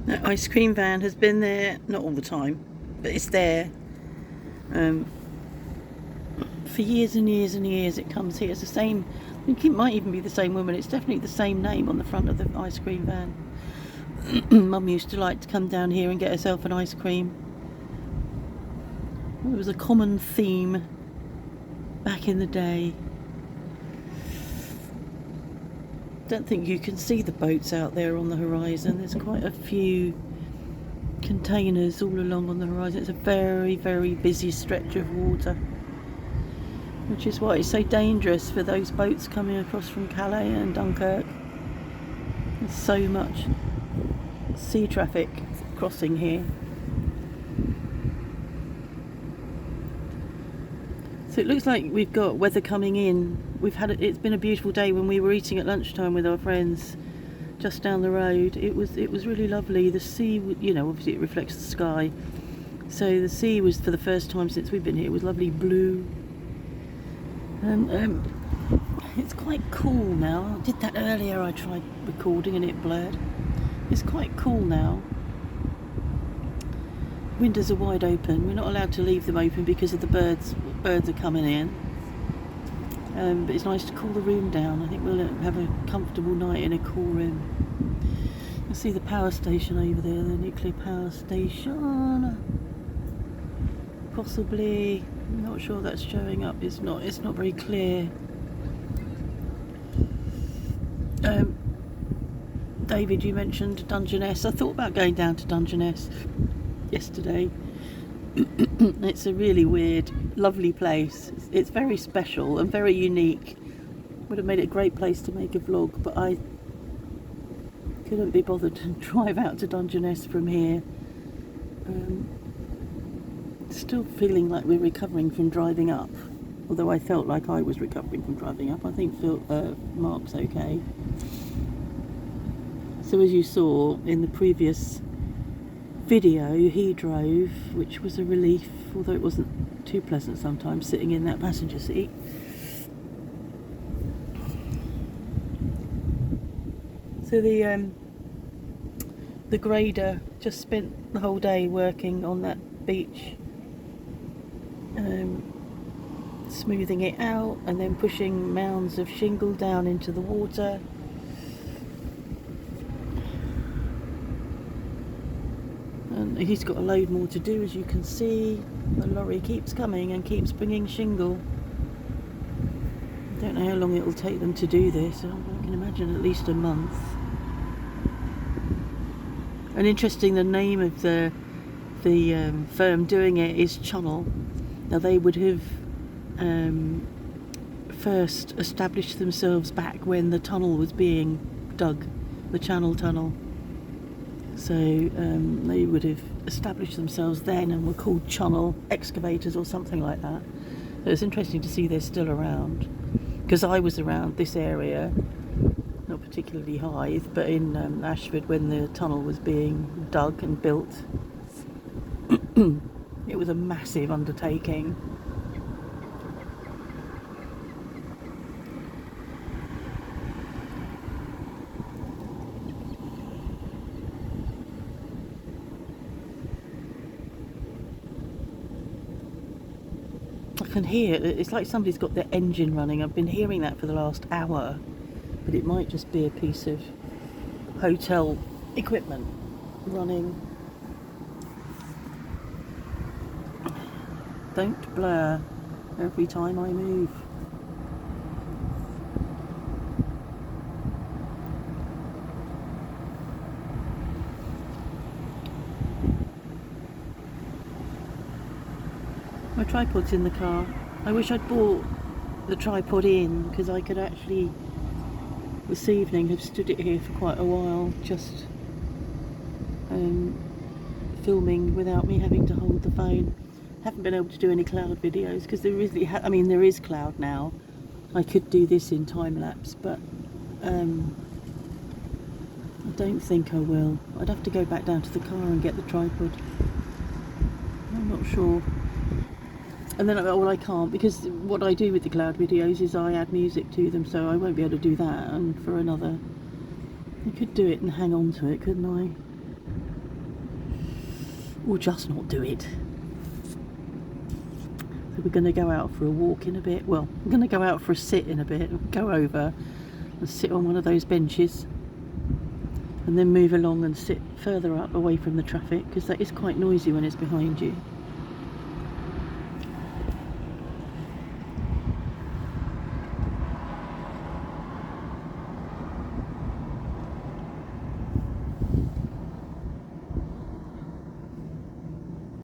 That ice cream van has been there, not all the time, but it's there. Um, for years and years and years it comes here. It's the same, I think it might even be the same woman. It's definitely the same name on the front of the ice cream van. Mum used to like to come down here and get herself an ice cream. It was a common theme back in the day. Don't think you can see the boats out there on the horizon. There's quite a few containers all along on the horizon. It's a very, very busy stretch of water, which is why it's so dangerous for those boats coming across from Calais and Dunkirk. There's so much sea traffic crossing here. So it looks like we've got weather coming in. It's been a beautiful day. When we were eating at lunchtime with our friends just down the road, it was really lovely. The sea, you know, obviously it reflects the sky. So the sea was, for the first time since we've been here, it was lovely blue. And it's quite cool now. I did that earlier, I tried recording and it blurred. It's quite cool now. Windows are wide open. We're not allowed to leave them open because of the birds. Birds are coming in. But it's nice to cool the room down. I think we'll have a comfortable night in a cool room. You see the power station over there, the nuclear power station. Possibly, I'm not sure that's showing up. It's not very clear. David, you mentioned Dungeness. I thought about going down to Dungeness yesterday. It's a really weird, lovely place. It's very special and very unique. Would have made it a great place to make a vlog, but I couldn't be bothered to drive out to Dungeness from here. Still feeling like we're recovering from driving up, although I felt like I was recovering from driving up. I think Mark's okay. So as you saw in the previous video, he drove, which was a relief, although it wasn't too pleasant sometimes sitting in that passenger seat. So the grader just spent the whole day working on that beach, smoothing it out and then pushing mounds of shingle down into the water. And he's got a load more to do, as you can see. The lorry keeps coming and keeps bringing shingle. I don't know how long it will take them to do this. I can imagine at least a month. And interesting, the name of the firm doing it is Channel. Now they would have first established themselves back when the tunnel was being dug, the Channel Tunnel. So they would have established themselves then and were called Channel Excavators or something like that. So it's interesting to see they're still around, because I was around this area, not particularly Hythe, but in Ashford when the tunnel was being dug and built. It was a massive undertaking. I can hear it's like somebody's got their engine running. I've been hearing that for the last hour, but it might just be a piece of hotel equipment running. Don't blur every time I move. My tripod's in the car. I wish I'd bought the tripod in, because I could actually this evening have stood it here for quite a while, just filming without me having to hold the phone. Haven't been able to do any cloud videos because there is cloud now. I could do this in time lapse, but I don't think I will. I'd have to go back down to the car and get the tripod. I'm not sure. And then, well, I can't, because what I do with the cloud videos is I add music to them, so I won't be able to do that. And for another, I could do it and hang on to it, couldn't I? or just not do it. So we're going to go out for a walk in a bit. Well, we're going to go out for a sit in a bit, go over and sit on one of those benches, and then move along and sit further up away from the traffic, because that is quite noisy when it's behind you.